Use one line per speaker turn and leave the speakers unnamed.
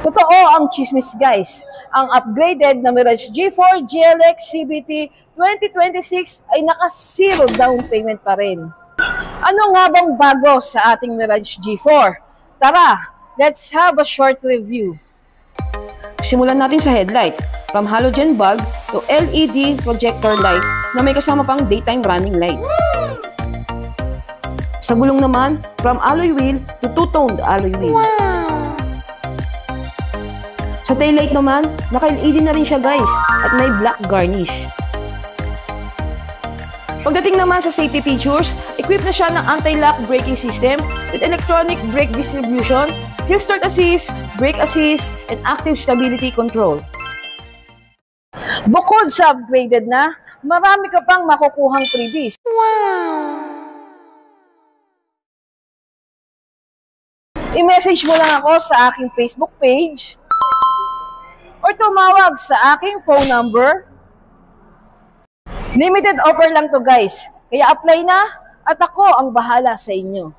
Totoo ang chismis guys. Ang upgraded na Mirage G4 GLX CVT 2026 ay naka-zero down payment pa rin. Ano nga bang bago sa ating Mirage G4? Tara, let's have a short review. Simulan natin sa headlight. From halogen bulb to LED projector light na may kasama pang daytime running light. Sa gulong naman, from alloy wheel to two-toned alloy wheel. Sa taillight naman, naka-LED na rin siya guys at may black garnish. Pagdating naman sa safety features, equipped na siya ng anti-lock braking system with electronic brake distribution, hill start assist, brake assist, and active stability control. Bukod sa upgraded na, marami ka pang makukuhang freebies. Wow! I-message mo lang ako sa aking Facebook page or tumawag sa aking phone number. Limited offer lang to guys, kaya apply na at ako ang bahala sa inyo.